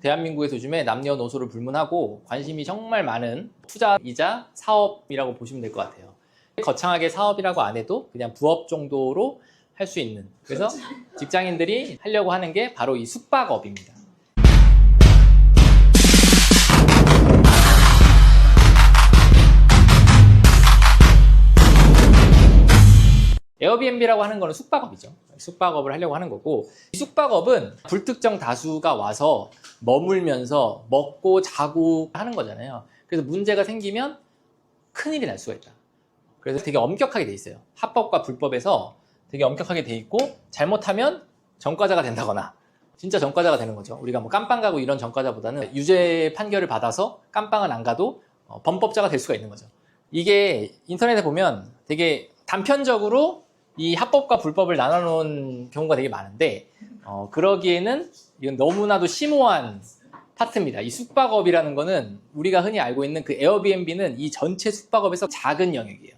대한민국에서 요즘에 남녀노소를 불문하고 관심이 정말 많은 투자이자 사업이라고 보시면 될 것 같아요. 거창하게 사업이라고 안 해도 그냥 부업 정도로 할 수 있는, 그래서 직장인들이 하려고 하는 게 바로 이 숙박업입니다. 에어비앤비라고 하는 거는 숙박업이죠. 숙박업을 하려고 하는 거고, 이 숙박업은 불특정 다수가 와서 머물면서 먹고 자고 하는 거잖아요. 그래서 문제가 생기면 큰일이 날 수가 있다. 그래서 되게 엄격하게 돼 있어요. 합법과 불법에서 되게 엄격하게 돼 있고, 잘못하면 전과자가 된다거나 진짜 전과자가 되는 거죠. 우리가 뭐 깜빵 가고 이런 전과자보다는 유죄 판결을 받아서 깜빵은 안 가도 범법자가 될 수가 있는 거죠. 이게 인터넷에 보면 되게 단편적으로 이 합법과 불법을 나눠놓은 경우가 되게 많은데, 그러기에는 이건 너무나도 심오한 파트입니다. 이 숙박업이라는 거는 우리가 흔히 알고 있는 그 에어비앤비는 이 전체 숙박업에서 작은 영역이에요.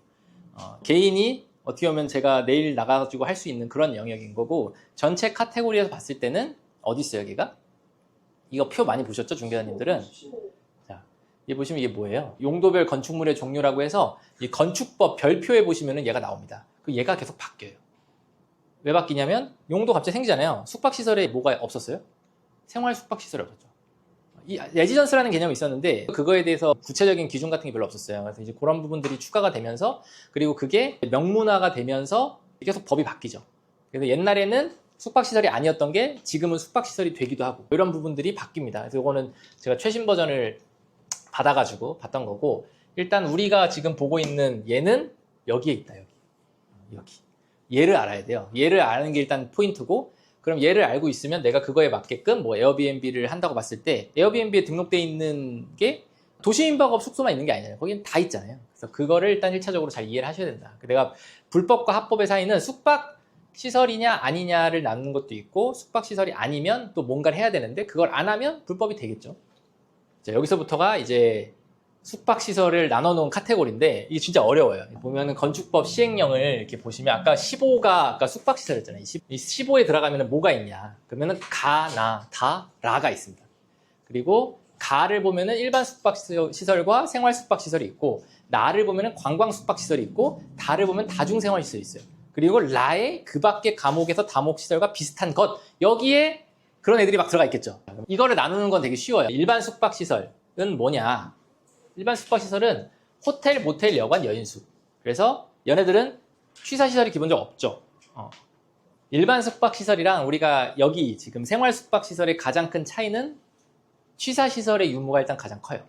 개인이 어떻게 보면 제가 내일 나가가지고 할 수 있는 그런 영역인 거고, 전체 카테고리에서 봤을 때는 어디 있어요, 여기가? 이거 표 많이 보셨죠, 중개사님들은? 자, 이 보시면 이게 뭐예요? 용도별 건축물의 종류라고 해서 이 건축법 별표에 보시면은 얘가 나옵니다. 그 얘가 계속 바뀌어요. 왜 바뀌냐면 용도 갑자기 생기잖아요. 숙박시설에 뭐가 없었어요? 생활 숙박시설이 없었죠. 이 레지던스라는 개념이 있었는데 그거에 대해서 구체적인 기준 같은 게 별로 없었어요. 그래서 이제 그런 부분들이 추가가 되면서, 그리고 그게 명문화가 되면서 계속 법이 바뀌죠. 그래서 옛날에는 숙박시설이 아니었던 게 지금은 숙박시설이 되기도 하고, 이런 부분들이 바뀝니다. 그래서 이거는 제가 최신 버전을 받아가지고 봤던 거고, 일단 우리가 지금 보고 있는 얘는 여기에 있다. 여기. 얘를 알아야 돼요. 얘를 아는 게 일단 포인트고, 그럼 얘를 알고 있으면 내가 그거에 맞게끔 뭐 에어비앤비를 한다고 봤을 때, 에어비앤비에 등록돼 있는 게 도시민박업 숙소만 있는 게 아니잖아요. 거기는 다 있잖아요. 그래서 그거를 일단 1차적으로 잘 이해를 하셔야 된다. 내가 불법과 합법의 사이는 숙박시설이냐 아니냐를 나누는 것도 있고, 숙박시설이 아니면 또 뭔가를 해야 되는데 그걸 안 하면 불법이 되겠죠. 자, 여기서부터가 이제 숙박시설을 나눠놓은 카테고리인데, 이게 진짜 어려워요. 보면은 건축법 시행령을 이렇게 보시면, 아까 15가 아까 숙박시설이었잖아요. 이 15에 들어가면은 뭐가 있냐? 그러면은 가, 나, 다, 라가 있습니다. 그리고 가를 보면은 일반 숙박시설과 생활 숙박시설이 있고, 나를 보면은 관광 숙박시설이 있고, 다를 보면 다중생활시설이 있어요. 그리고 라에 그 밖에 감옥에서 다목시설과 비슷한 것, 여기에 그런 애들이 막 들어가 있겠죠. 이거를 나누는 건 되게 쉬워요. 일반 숙박시설은 뭐냐? 일반 숙박시설은 호텔, 모텔, 여관, 여인숙. 그래서 얘네들은 취사시설이 기본적으로 없죠. 일반 숙박시설이랑 우리가 여기 지금 생활 숙박시설의 가장 큰 차이는 취사시설의 유무가 일단 가장 커요.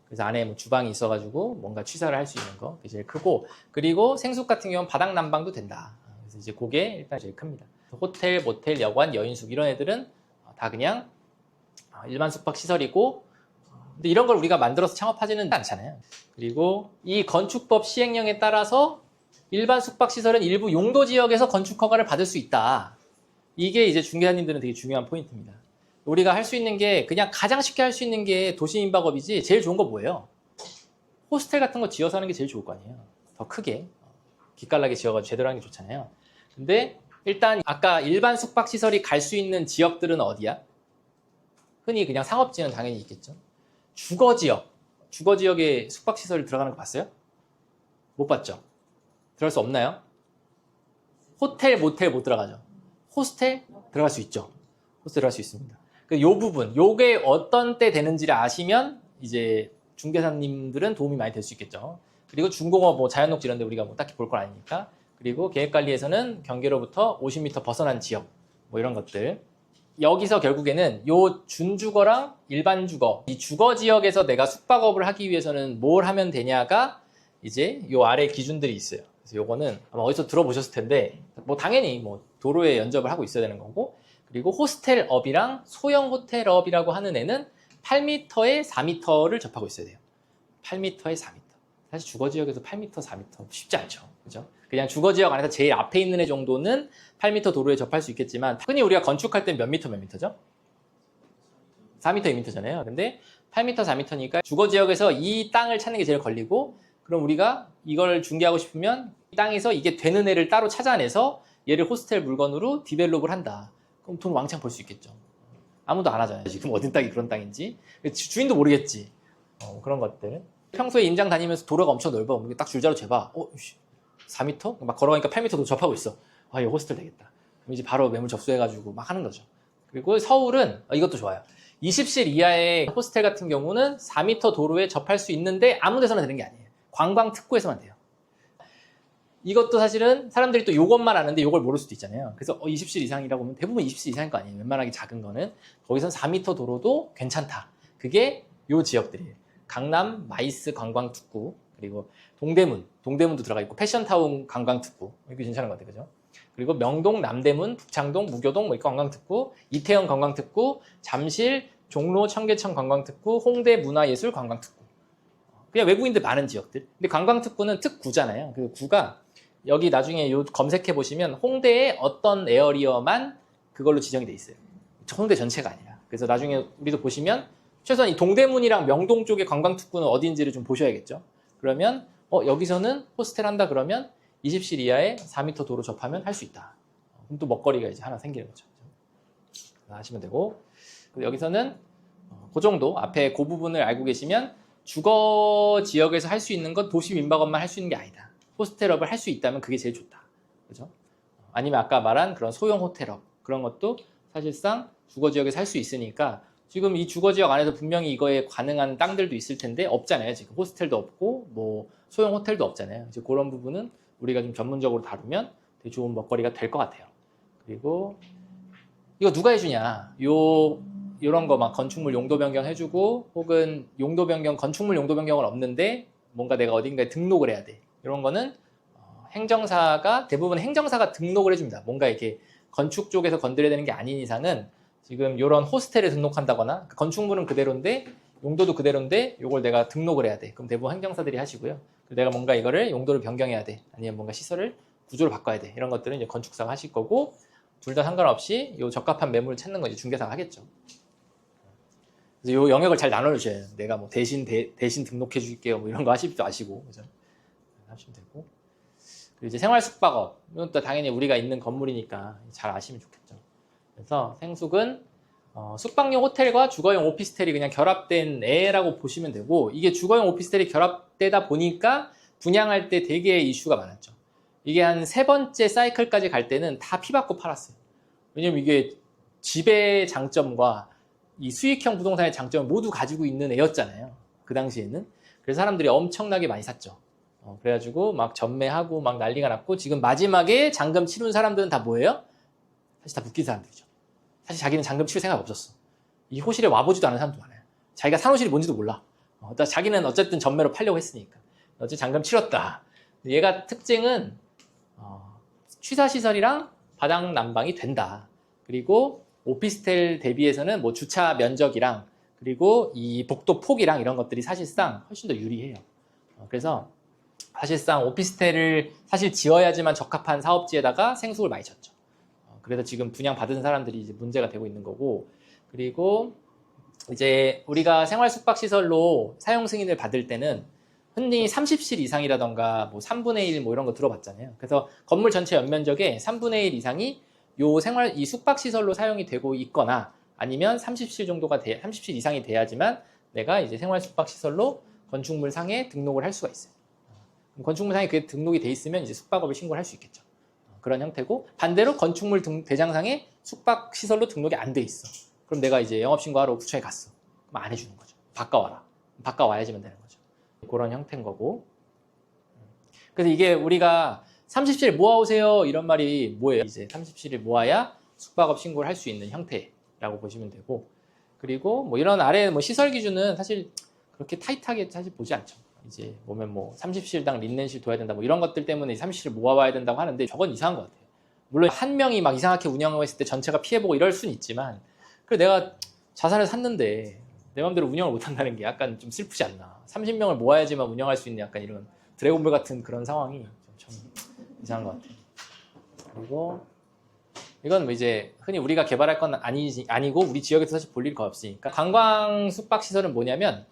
그래서 안에 뭐 주방이 있어가지고 뭔가 취사를 할 수 있는 거, 그게 제일 크고, 그리고 생숙 같은 경우는 바닥 난방도 된다. 그래서 이제 그게 일단 제일 큽니다. 호텔, 모텔, 여관, 여인숙 이런 애들은 다 그냥 일반 숙박시설이고, 근데 이런 걸 우리가 만들어서 창업하지는 않잖아요. 그리고 이 건축법 시행령에 따라서 일반 숙박시설은 일부 용도지역에서 건축 허가를 받을 수 있다. 이게 이제 중개사님들은 되게 중요한 포인트입니다. 우리가 할 수 있는 게, 그냥 가장 쉽게 할 수 있는 게 도시민박업이지, 제일 좋은 거 뭐예요? 호스텔 같은 거 지어서 하는 게 제일 좋을 거 아니에요. 더 크게 기깔나게 지어가지고 제대로 하는 게 좋잖아요. 근데 일단 아까 일반 숙박시설이 갈 수 있는 지역들은 어디야? 흔히 그냥 상업지는 당연히 있겠죠. 주거지역에 숙박시설 들어가는 거 봤어요? 못 봤죠? 들어갈 수 없나요? 호텔, 모텔 못 들어가죠. 호스텔 들어갈 수 있죠. 호스텔 들어갈 수 있습니다. 요 부분, 요게 어떤 때 되는지를 아시면 이제 중개사님들은 도움이 많이 될 수 있겠죠. 그리고 중공업, 뭐 자연녹지 이런 데 우리가 뭐 딱히 볼 건 아니니까. 그리고 계획관리에서는 경계로부터 50m 벗어난 지역, 뭐 이런 것들. 여기서 결국에는 요 준주거랑 일반 주거, 이 주거 지역에서 내가 숙박업을 하기 위해서는 뭘 하면 되냐가 이제 요 아래 기준들이 있어요. 그래서 요거는 아마 어디서 들어보셨을 텐데, 뭐 당연히 뭐 도로에 연접을 하고 있어야 되는 거고, 그리고 호스텔업이랑 소형 호텔업이라고 하는 애는 8m에 4m를 접하고 있어야 돼요. 8m에 4m. 사실 주거 지역에서 8m, 4m 쉽지 않죠. 그죠? 그냥 주거 지역 안에서 제일 앞에 있는 애 정도는 8m 도로에 접할 수 있겠지만, 흔히 우리가 건축할 때 몇 미터죠? 4m, 2m잖아요. 근데 8m, 4m니까 주거 지역에서 이 땅을 찾는 게 제일 걸리고, 그럼 우리가 이걸 중개하고 싶으면 이 땅에서 이게 되는 애를 따로 찾아내서 얘를 호스텔 물건으로 디벨롭을 한다. 그럼 돈 왕창 벌 수 있겠죠. 아무도 안 하잖아요. 지금 어딘 땅이 그런 땅인지. 주인도 모르겠지. 그런 것들. 평소에 임장 다니면서 도로가 엄청 넓어. 딱 줄자로 재봐. 4m? 막 걸어가니까 8m도 접하고 있어. 아, 이거 호스텔 되겠다. 그럼 이제 바로 매물 접수해가지고 막 하는 거죠. 그리고 서울은 이것도 좋아요. 20실 이하의 호스텔 같은 경우는 4m 도로에 접할 수 있는데 아무 데서나 되는 게 아니에요. 관광 특구에서만 돼요. 이것도 사실은 사람들이 또 요것만 아는데 요걸 모를 수도 있잖아요. 그래서 20실 이상이라고 하면 대부분 20실 이상일 거 아니에요. 웬만하게 작은 거는. 거기선 4m 도로도 괜찮다. 그게 요 지역들이에요. 강남 마이스 관광 특구, 그리고 동대문도 들어가 있고 패션타운 관광 특구. 이거 괜찮은 것 같아요. 그죠? 그리고 명동, 남대문, 북창동, 무교동 이렇게 관광 특구, 이태원 관광 특구, 잠실, 종로, 청계천 관광 특구, 홍대 문화예술 관광 특구. 그냥 외국인들 많은 지역들. 근데 관광 특구는 특구잖아요. 그 구가 여기 나중에 요 검색해 보시면 홍대의 어떤 에어리어만 그걸로 지정이 돼 있어요. 홍대 전체가 아니라. 그래서 나중에 우리도 보시면 최소한 이 동대문이랑 명동 쪽의 관광특구는 어딘지를 좀 보셔야겠죠. 그러면 여기서는 호스텔 한다 그러면 20실 이하에 4m 도로 접하면 할 수 있다. 그럼 또 먹거리가 이제 하나 생기는 거죠. 하시면 되고, 여기서는 그 정도 앞에 그 부분을 알고 계시면 주거 지역에서 할 수 있는 건 도시 민박업만 할 수 있는 게 아니다. 호스텔업을 할 수 있다면 그게 제일 좋다. 그죠? 아니면 아까 말한 그런 소형 호텔업 그런 것도 사실상 주거 지역에서 할 수 있으니까 지금 이 주거 지역 안에서 분명히 이거에 가능한 땅들도 있을 텐데 없잖아요. 지금 호스텔도 없고 뭐 소형 호텔도 없잖아요. 이제 그런 부분은 우리가 좀 전문적으로 다루면 되게 좋은 먹거리가 될 것 같아요. 그리고 이거 누가 해주냐? 요런 거 막 건축물 용도 변경 해주고 혹은 용도 변경 건축물 용도 변경은 없는데 뭔가 내가 어딘가에 등록을 해야 돼. 이런 거는 행정사가 대부분 행정사가 등록을 해줍니다. 뭔가 이렇게 건축 쪽에서 건드려야 되는 게 아닌 이상은 지금 이런 호스텔에 등록한다거나 건축물은 그대로인데 용도도 그대로인데 이걸 내가 등록을 해야 돼. 그럼 대부분 행정사들이 하시고요. 내가 뭔가 이거를 용도를 변경해야 돼. 아니면 뭔가 시설을 구조를 바꿔야 돼. 이런 것들은 이제 건축사가 하실 거고 둘 다 상관없이 이 적합한 매물을 찾는 건 이제 중개사가 하겠죠. 그래서 이 영역을 잘 나눠주셔야 해요. 내가 뭐 대신 등록해 줄게요. 뭐 이런 거 하시지도 마시고 그죠? 하시면 되고. 그리고 이제 생활 숙박업 이건 또 당연히 우리가 있는 건물이니까 잘 아시면 좋겠죠. 그래서 생숙은 숙박용 호텔과 주거용 오피스텔이 그냥 결합된 애라고 보시면 되고 이게 주거용 오피스텔이 결합되다 보니까 분양할 때 되게 이슈가 많았죠. 이게 한 3번째 사이클까지 갈 때는 다 피받고 팔았어요. 왜냐면 이게 집의 장점과 이 수익형 부동산의 장점을 모두 가지고 있는 애였잖아요. 그 당시에는. 그래서 사람들이 엄청나게 많이 샀죠. 그래가지고 막 전매하고 막 난리가 났고 지금 마지막에 잔금 치른 사람들은 다 뭐예요? 사실 다 묶인 사람들이죠. 사실 자기는 잔금 치를 생각 없었어. 이 호실에 와보지도 않은 사람도 많아요. 자기가 산 호실이 뭔지도 몰라. 자기는 어쨌든 전매로 팔려고 했으니까. 어쨌든 잔금 치렀다. 얘가 특징은 취사시설이랑 바닥 난방이 된다. 그리고 오피스텔 대비해서는 뭐 주차 면적이랑 그리고 이 복도 폭이랑 이런 것들이 사실상 훨씬 더 유리해요. 그래서 사실상 오피스텔을 사실 지어야지만 적합한 사업지에다가 생숙을 많이 쳤죠. 그래서 지금 분양 받은 사람들이 이제 문제가 되고 있는 거고 그리고 이제 우리가 생활 숙박시설로 사용 승인을 받을 때는 흔히 30실 이상이라던가 뭐 3분의 1 뭐 이런 거 들어봤잖아요. 그래서 건물 전체 연면적의 3분의 1 이상이 이 숙박시설로 사용이 되고 있거나 아니면 30실 정도가 30실 이상이 돼야지만 내가 이제 생활 숙박시설로 건축물 상에 등록을 할 수가 있어요. 건축물 상에 그게 등록이 돼 있으면 이제 숙박업을 신고를 할 수 있겠죠. 그런 형태고 반대로 건축물 대장상에 숙박시설로 등록이 안 돼 있어. 그럼 내가 이제 영업신고하러 구청에 갔어. 그럼 안 해주는 거죠. 바꿔와라. 바꿔와야지만 되는 거죠. 그런 형태인 거고. 그래서 이게 우리가 30실 모아오세요 이런 말이 뭐예요? 이제 30실을 모아야 숙박업 신고를 할 수 있는 형태라고 보시면 되고 그리고 뭐 이런 아래 뭐 시설 기준은 사실 그렇게 타이트하게 사실 보지 않죠. 이제 보면 뭐 30실당 린넨실 둬야 된다 뭐 이런 것들 때문에 30실을 모아와야 된다고 하는데 저건 이상한 것 같아요. 물론 한 명이 막 이상하게 운영하고 있을 때 전체가 피해보고 이럴 수는 있지만 그래 내가 자산을 샀는데 내 맘대로 운영을 못한다는 게 약간 좀 슬프지 않나. 30명을 모아야지만 운영할 수 있는 약간 이런 드래곤볼 같은 그런 상황이 좀 이상한 것 같아요. 그리고 이건 뭐 이제 흔히 우리가 개발할 건 아니고 우리 지역에서 사실 볼 일이 거의 없으니까 관광 숙박시설은 뭐냐면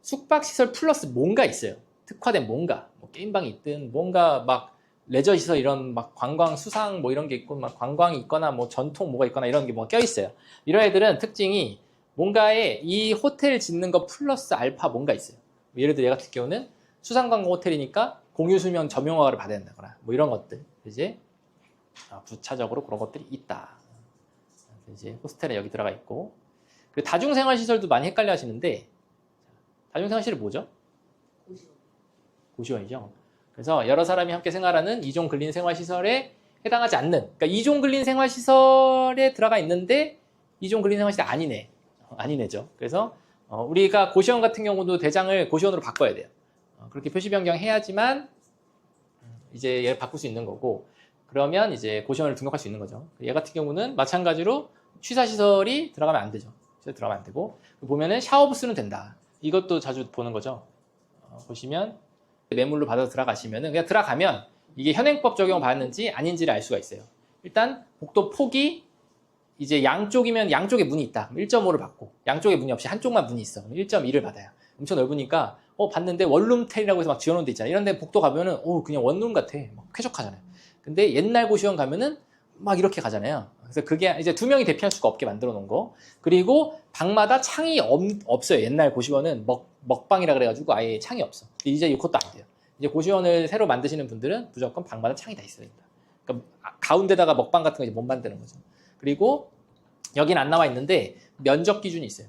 숙박시설 플러스 뭔가 있어요. 특화된 뭔가 뭐 게임방이 있든 뭔가 막 레저 시설 이런 막 관광 수상 뭐 이런 게 있고 막 관광이 있거나 뭐 전통 뭐가 있거나 이런 게 뭐 껴 있어요. 이런 애들은 특징이 뭔가에 이 호텔 짓는 거 플러스 알파 뭔가 있어요. 예를 들어 얘 같은 경우는 수상관광 호텔이니까 공유 수면 점용허가를 받아야 된다거나 뭐 이런 것들 이제 부차적으로 그런 것들이 있다. 이제 호스텔에 여기 들어가 있고 그리고 다중생활시설도 많이 헷갈려 하시는데 다중생활시설이 뭐죠? 고시원이죠. 그래서 여러 사람이 함께 생활하는 이종 근린 생활시설에 해당하지 않는 그러니까 이종 근린 생활시설에 들어가 있는데 이종 근린 생활시설 아니네. 아니네죠. 그래서 우리가 고시원 같은 경우도 대장을 고시원으로 바꿔야 돼요. 그렇게 표시 변경해야지만 이제 얘를 바꿀 수 있는 거고 그러면 이제 고시원을 등록할 수 있는 거죠. 얘 같은 경우는 마찬가지로 취사시설이 들어가면 안 되죠. 들어가면 안 되고 보면은 샤워부스는 된다. 이것도 자주 보는 거죠. 보시면 매물로 받아서 들어가시면은 그냥 들어가면 이게 현행법 적용 받았는지 아닌지를 알 수가 있어요. 일단 복도 폭이 이제 양쪽이면 양쪽에 문이 있다. 1.5를 받고 양쪽에 문이 없이 한쪽만 문이 있어. 1.2를 받아요. 엄청 넓으니까 봤는데 원룸텔이라고 해서 막 지어놓은 데 있잖아요. 이런 데 복도 가면은 그냥 원룸 같아. 막 쾌적하잖아요. 근데 옛날 고시원 가면은 막 이렇게 가잖아요. 그래서 그게 이제 두 명이 대피할 수가 없게 만들어 놓은 거. 그리고 방마다 창이 없어요. 옛날 고시원은 먹방이라 그래가지고 아예 창이 없어. 이제 이것도 안 돼요. 이제 고시원을 새로 만드시는 분들은 무조건 방마다 창이 다 있어야 된다. 그러니까 가운데다가 먹방 같은 거 이제 못 만드는 거죠. 그리고 여긴 안 나와 있는데 면적 기준이 있어요.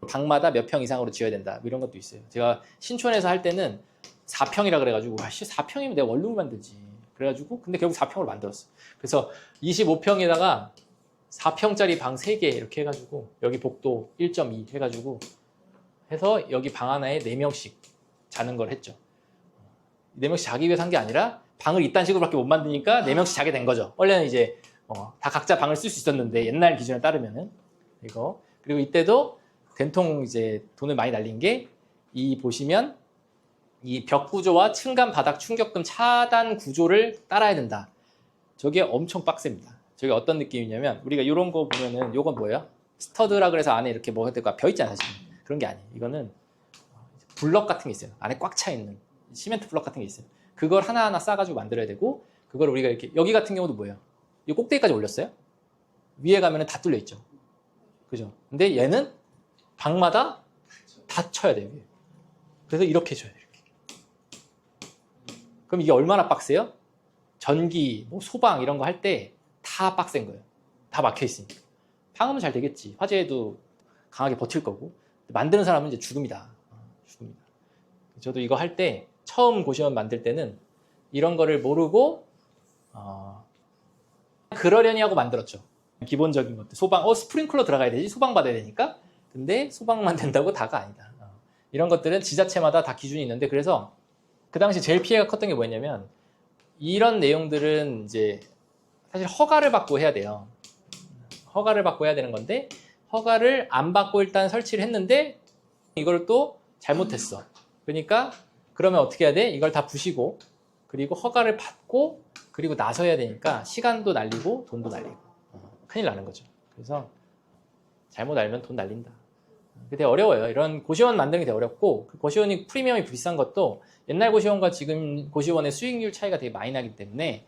방마다 몇 평 이상으로 지어야 된다. 뭐 이런 것도 있어요. 제가 신촌에서 할 때는 4평이라 그래가지고 4평이면 내가 원룸을 만들지. 그래가지고 근데 결국 4평으로 만들었어. 그래서 25평에다가 4평짜리 방 3개 이렇게 해가지고 여기 복도 1.2 해가지고 해서 여기 방 하나에 4명씩 자는 걸 했죠. 4명씩 자기 위해서 한 게 아니라 방을 이딴 식으로밖에 못 만드니까 4명씩 자게 된 거죠. 원래는 이제 다 각자 방을 쓸 수 있었는데 옛날 기준에 따르면은 이거 그리고 이때도 된통 이제 돈을 많이 날린 게 이 보시면 이 벽 구조와 층간 바닥 충격금 차단 구조를 따라야 된다. 저게 엄청 빡셉니다. 저게 어떤 느낌이냐면 우리가 이런 거 보면은 요건 뭐예요? 스터드라 그래서 안에 이렇게 뭐가 될까 벼 있잖아요. 사실. 그런 게 아니에요. 이거는 블럭 같은 게 있어요. 안에 꽉 차 있는 시멘트 블럭 같은 게 있어요. 그걸 하나하나 싸가지고 만들어야 되고 그걸 우리가 이렇게 여기 같은 경우도 뭐예요? 이 꼭대기까지 올렸어요. 위에 가면은 다 뚫려 있죠. 그죠? 근데 얘는 방마다 다 쳐야 돼요. 그래서 이렇게 쳐야 돼요. 이렇게. 그럼 이게 얼마나 빡세요? 전기, 뭐 소방 이런 거 할 때 다 빡센 거예요. 다 막혀 있으니까. 방음은 잘 되겠지. 화재에도 강하게 버틸 거고. 만드는 사람은 이제 죽음이다. 죽음이다. 저도 이거 할 때 처음 고시원 만들 때는 이런 거를 모르고 그러려니 하고 만들었죠. 기본적인 것들. 소방, 스프링클러 들어가야 되지. 소방 받아야 되니까. 근데 소방만 된다고 다가 아니다. 이런 것들은 지자체마다 다 기준이 있는데 그래서 그 당시 제일 피해가 컸던 게 뭐였냐면 이런 내용들은 이제 사실 허가를 받고 해야 돼요. 허가를 받고 해야 되는 건데 허가를 안 받고 일단 설치를 했는데 이걸 또 잘못했어. 그러니까 그러면 어떻게 해야 돼? 이걸 다 부시고 그리고 허가를 받고 그리고 나서야 되니까 시간도 날리고 돈도 날리고 큰일 나는 거죠. 그래서 잘못 알면 돈 날린다. 되게 어려워요. 이런 고시원 만드는 게 되게 어렵고 그 고시원이 프리미엄이 비싼 것도 옛날 고시원과 지금 고시원의 수익률 차이가 되게 많이 나기 때문에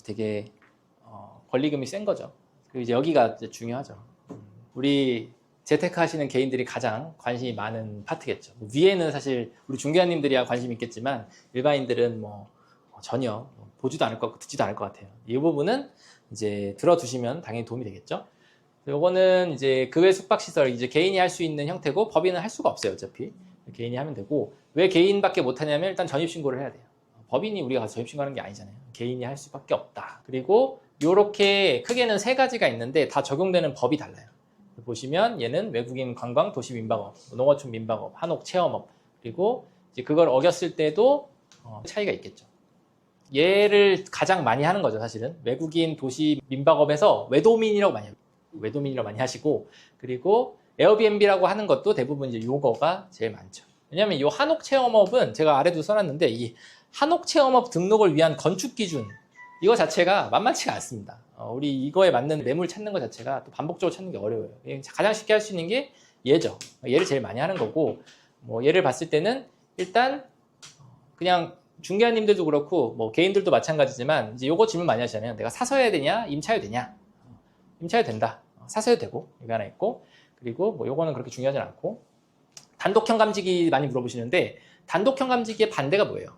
되게 권리금이 센 거죠. 그리고 이제 여기가 이제 중요하죠. 우리 재테크 하시는 개인들이 가장 관심이 많은 파트겠죠. 위에는 사실 우리 중개사님들이야 관심 있겠지만 일반인들은 뭐 전혀 보지도 않을 것 같고 듣지도 않을 것 같아요. 이 부분은 이제 들어두시면 당연히 도움이 되겠죠. 요거는 이제 그 외 숙박시설 이제 개인이 할 수 있는 형태고 법인은 할 수가 없어요. 어차피 개인이 하면 되고 왜 개인밖에 못 하냐면 일단 전입신고를 해야 돼요. 법인이 우리가 가서 전입신고하는 게 아니잖아요. 개인이 할 수밖에 없다. 그리고 요렇게 크게는 3가지가 있는데 다 적용되는 법이 달라요. 보시면 얘는 외국인 관광 도시민박업, 농어촌 민박업, 한옥 체험업 그리고 이제 그걸 어겼을 때도 차이가 있겠죠. 얘를 가장 많이 하는 거죠. 사실은 외국인 도시 민박업에서 외도민이라고 많이 해요. 외도민이라고 많이 하시고 그리고 에어비앤비라고 하는 것도 대부분 이제 요거가 제일 많죠. 왜냐면 이 한옥 체험업은 제가 아래도 써놨는데 이 한옥 체험업 등록을 위한 건축 기준 이거 자체가 만만치가 않습니다. 우리 이거에 맞는 매물 찾는 것 자체가 또 반복적으로 찾는 게 어려워요. 가장 쉽게 할 수 있는 게 얘죠. 얘를 제일 많이 하는 거고 뭐 얘를 봤을 때는 일단 그냥 중개사님들도 그렇고 뭐 개인들도 마찬가지지만 이제 요거 질문 많이 하시잖아요. 내가 사서 해야 되냐, 임차해야 되냐? 임차해도 된다. 사서 해도 되고 이거 하나 있고 그리고 뭐 요거는 그렇게 중요하진 않고 단독형 감지기 많이 물어보시는데 단독형 감지기의 반대가 뭐예요?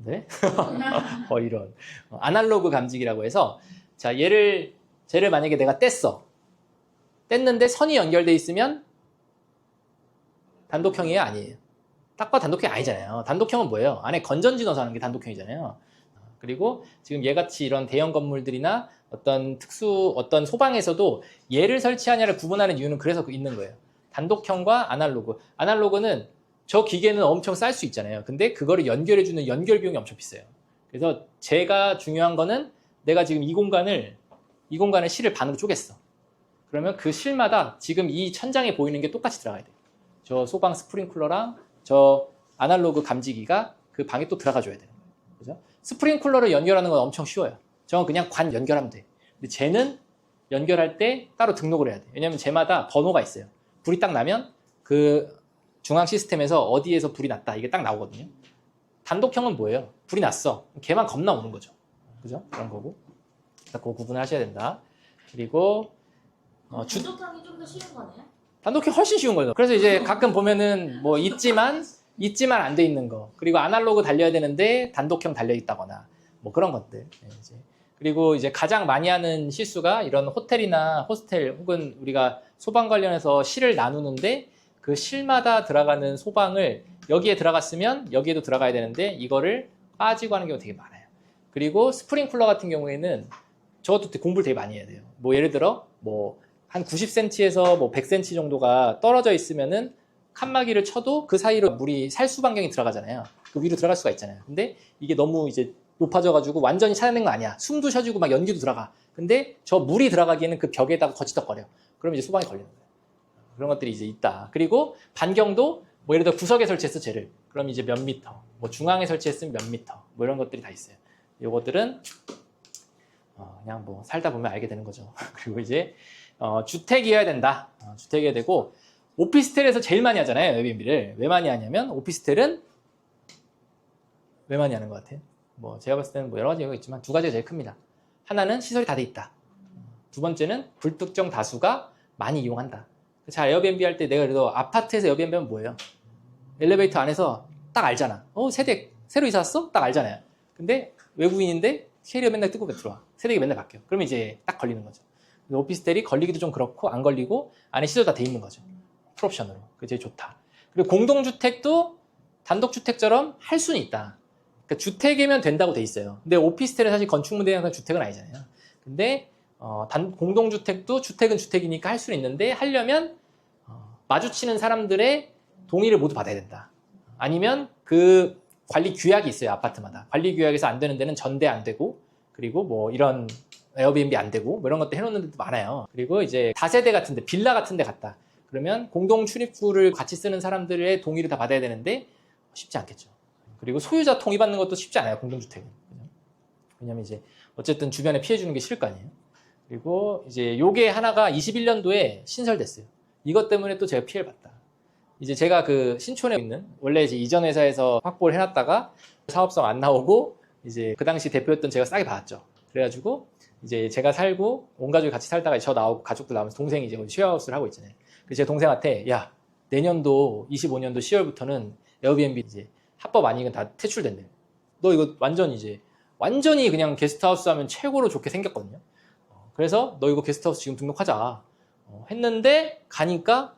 네? 이런 아날로그 감지기라고 해서 자 쟤를 만약에 내가 뗐는데 선이 연결돼 있으면 단독형이에요? 아니에요? 딱 봐도 단독형이 아니잖아요. 단독형은 뭐예요? 안에 건전지 넣어서 하는 게 단독형이잖아요. 그리고 지금 얘같이 이런 대형 건물들이나 어떤 소방에서도 얘를 설치하냐를 구분하는 이유는 그래서 있는 거예요. 단독형과 아날로그. 아날로그는 저 기계는 엄청 쌀 수 있잖아요. 근데 그거를 연결해주는 연결 비용이 엄청 비싸요. 그래서 제가 중요한 거는 내가 지금 이 공간을 실을 반으로 쪼갰어. 그러면 그 실마다 지금 이 천장에 보이는 게 똑같이 들어가야 돼요. 저 소방 스프링클러랑 저 아날로그 감지기가 그 방에 또 들어가줘야 되는 거예요. 그죠? 스프링클러를 연결하는 건 엄청 쉬워요. 저건 그냥 관 연결하면 돼. 근데 쟤는 연결할 때 따로 등록을 해야 돼. 왜냐면 쟤마다 번호가 있어요. 불이 딱 나면 그 중앙 시스템에서 어디에서 불이 났다 이게 딱 나오거든요. 단독형은 뭐예요? 불이 났어. 걔만 겁나 오는 거죠. 그죠? 그런 거고. 그거 구분을 하셔야 된다. 그리고 단독형이 좀 더 쉬운 거네요? 단독형 훨씬 쉬운 거죠. 그래서 이제 가끔 보면은 뭐 있지만 안 돼 있는 거. 그리고 아날로그 달려야 되는데 단독형 달려 있다거나 뭐 그런 것들. 이제. 그리고 이제 가장 많이 하는 실수가 이런 호텔이나 호스텔 혹은 우리가 소방 관련해서 실을 나누는데 그 실마다 들어가는 소방을 여기에 들어갔으면 여기에도 들어가야 되는데 이거를 빠지고 하는 경우가 되게 많아요. 그리고 스프링클러 같은 경우에는 저것도 공부를 되게 많이 해야 돼요. 뭐 예를 들어 뭐 한 90cm에서 뭐 100cm 정도가 떨어져 있으면은 칸막이를 쳐도 그 사이로 물이 살수 반경이 들어가잖아요. 그 위로 들어갈 수가 있잖아요. 근데 이게 너무 이제 높아져가지고 완전히 차는 건 아니야. 숨도 쉬어지고 막 연기도 들어가. 근데 저 물이 들어가기에는 그 벽에다가 거치덕거려. 그럼 이제 소방이 걸리는 거예요. 그런 것들이 이제 있다. 그리고 반경도 뭐 예를 들어 구석에 설치했어 쟤를. 그럼 이제 몇 미터. 뭐 중앙에 설치했으면 몇 미터. 뭐 이런 것들이 다 있어요. 요것들은 그냥 뭐 살다 보면 알게 되는 거죠. 그리고 이제 주택이어야 된다. 주택이어야 되고 오피스텔에서 제일 많이 하잖아요. 에어비앤비를. 왜 많이 하냐면 오피스텔은 왜 많이 하는 것 같아요? 뭐 제가 봤을 때는 뭐 여러 가지 이유가 있지만 두 가지가 제일 큽니다. 하나는 시설이 다 돼 있다. 두 번째는 불특정 다수가 많이 이용한다. 자, 에어비앤비 할 때 내가 그래도 아파트에서 에어비앤비 하면 뭐예요? 엘리베이터 안에서 딱 알잖아. 세대 새로 이사 왔어? 딱 알잖아요. 근데 외국인인데 캐리어 맨날 뜯고 들어와. 세대가 맨날 바뀌어. 그러면 이제 딱 걸리는 거죠. 오피스텔이 걸리기도 좀 그렇고 안 걸리고 안에 시설 다 돼 있는 거죠. 풀옵션으로. 그게 제일 좋다. 그리고 공동주택도 단독주택처럼 할 수는 있다. 그러니까 주택이면 된다고 돼 있어요. 근데 오피스텔은 사실 건축물대행상 주택은 아니잖아요. 근데 공동주택도 주택은 주택이니까 할 수는 있는데 하려면 마주치는 사람들의 동의를 모두 받아야 된다. 아니면 그 관리 규약이 있어요. 아파트마다. 관리 규약에서 안 되는 데는 전대 안 되고 그리고 뭐 이런 에어비앤비 안 되고 뭐 이런 것들 해놓는 데도 많아요. 그리고 이제 다세대 같은데 빌라 같은데 갔다. 그러면 공동 출입구를 같이 쓰는 사람들의 동의를 다 받아야 되는데 쉽지 않겠죠. 그리고 소유자 동의 받는 것도 쉽지 않아요. 공동주택은. 왜냐면 이제 어쨌든 주변에 피해 주는 게 싫을 거 아니에요. 그리고 이제 요게 하나가 21년도에 신설됐어요. 이것 때문에 또 제가 피해를 봤다. 이제 제가 그 신촌에 있는 원래 이제 이전 회사에서 확보를 해놨다가 사업성 안 나오고 이제 그 당시 대표였던 제가 싸게 받았죠. 그래가지고 이제 제가 살고 온 가족이 같이 살다가 저 나오고 가족들 나오면서 동생이 이제 쉐어하우스를 하고 있잖아요. 그래서 제 동생한테 야 내년도 25년도 10월부터는 에어비앤비 이제 합법 아니면 다 퇴출된대. 너 이거 완전히 그냥 게스트하우스 하면 최고로 좋게 생겼거든요. 그래서 너 이거 게스트하우스 지금 등록하자 했는데 가니까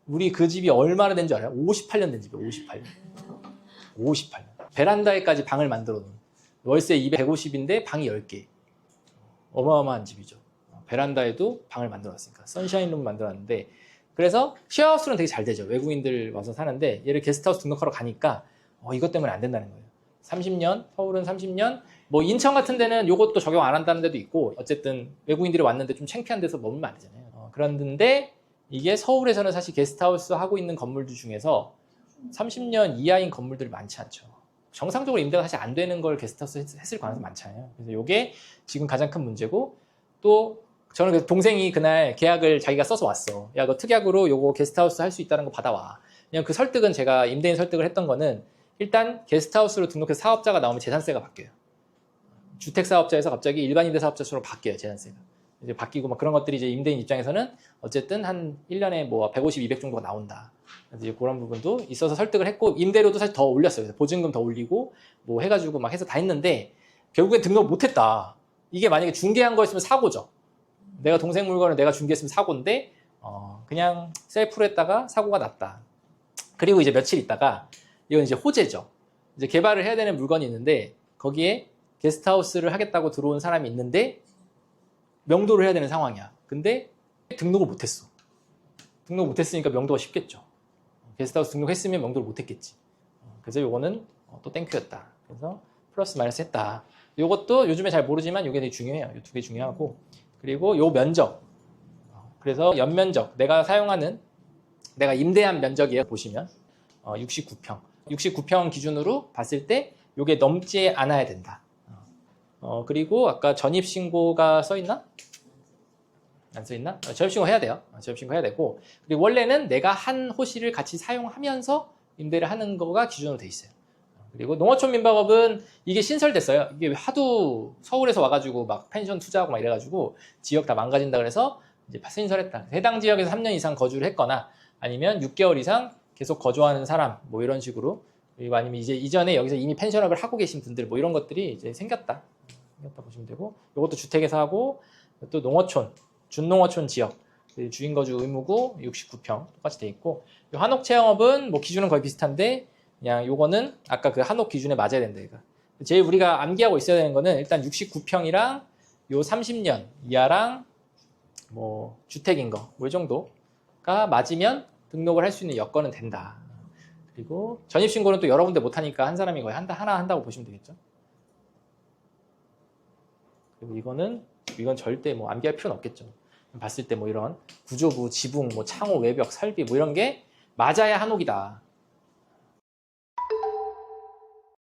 우리 그 집이 얼마나 된 줄 알아요? 58년 된 집이에요. 58년. 베란다에까지 방을 만들어 놓은 월세 250인데 방이 10개. 어마어마한 집이죠. 베란다에도 방을 만들어 놨으니까 선샤인룸 만들어 놨는데 그래서 쉐어하우스는 되게 잘 되죠. 외국인들 와서 사는데 얘를 게스트하우스 등록하러 가니까 이것 때문에 안 된다는 거예요. 30년, 서울은 30년, 뭐 인천 같은 데는 이것도 적용 안 한다는 데도 있고 어쨌든 외국인들이 왔는데 좀 창피한 데서 머물면 안 되잖아요. 그런데 이게 서울에서는 사실 게스트하우스 하고 있는 건물들 중에서 30년 이하인 건물들이 많지 않죠. 정상적으로 임대가 사실 안 되는 걸 게스트하우스 했을 가능성이 많잖아요. 그래서 이게 지금 가장 큰 문제고 또 저는 그 동생이 그날 계약을 자기가 써서 왔어. 야, 너 특약으로 요거 게스트하우스 할 수 있다는 거 받아와. 그냥 그 설득은 제가 임대인 설득을 했던 거는 일단 게스트하우스로 등록해서 사업자가 나오면 재산세가 바뀌어요. 주택사업자에서 갑자기 일반임대 사업자로 바뀌어요, 재산세가. 이제 바뀌고 막 그런 것들이 이제 임대인 입장에서는 어쨌든 한 1년에 뭐 150, 200 정도가 나온다. 그래서 이제 그런 부분도 있어서 설득을 했고, 임대료도 사실 더 올렸어요. 그래서 보증금 더 올리고 뭐 해가지고 막 해서 다 했는데 결국엔 등록 못했다. 이게 만약에 중개한 거였으면 사고죠. 내가 동생 물건을 내가 중개했으면 사고인데 그냥 셀프로 했다가 사고가 났다. 그리고 이제 며칠 있다가 이건 이제 호재죠. 이제 개발을 해야 되는 물건이 있는데 거기에 게스트하우스를 하겠다고 들어온 사람이 있는데 명도를 해야 되는 상황이야. 근데 등록을 못했어. 등록 못했으니까 명도가 쉽겠죠. 게스트하우스 등록했으면 명도를 못했겠지. 그래서 요거는 또 땡큐였다. 그래서 플러스 마이너스 했다. 요것도 요즘에 잘 모르지만 요게 되게 중요해요. 요 두 개 중요하고. 그리고 요 면적. 그래서 연면적. 내가 사용하는, 내가 임대한 면적이에요. 보시면 69평. 69평 기준으로 봤을 때 요게 넘지 않아야 된다. 그리고 아까 전입신고가 써있나? 안 써있나? 전입신고 해야 돼요. 전입신고 해야 되고. 그리고 원래는 내가 한 호실을 같이 사용하면서 임대를 하는 거가 기준으로 돼 있어요. 그리고 농어촌 민박업은 이게 신설됐어요. 이게 하도 서울에서 와가지고 막 펜션 투자하고 막 이래가지고 지역 다 망가진다 그래서 이제 신설했다. 해당 지역에서 3년 이상 거주를 했거나 아니면 6개월 이상 계속 거주하는 사람 뭐 이런 식으로, 그리고 아니면 이제 이전에 여기서 이미 펜션업을 하고 계신 분들 뭐 이런 것들이 이제 생겼다 보시면 되고, 이것도 주택에서 하고 또 농어촌, 준농어촌 지역 주인 거주 의무구 69평 똑같이 돼 있고, 한옥 체험업은 뭐 기준은 거의 비슷한데 그냥 요거는 아까 그 한옥 기준에 맞아야 된다. 이거 제일 우리가 암기하고 있어야 되는 거는 일단 69평이랑 요 30년 이하랑 뭐 주택인 거 뭐 이 정도가 맞으면 등록을 할 수 있는 여건은 된다. 그리고 전입신고는 또 여러 군데 못하니까 한 사람이 거의 하나 한다고 보시면 되겠죠. 그리고 이건 절대 뭐 암기할 필요는 없겠죠. 봤을 때 뭐 이런 구조부, 지붕, 뭐 창호, 외벽, 설비 뭐 이런 게 맞아야 한옥이다.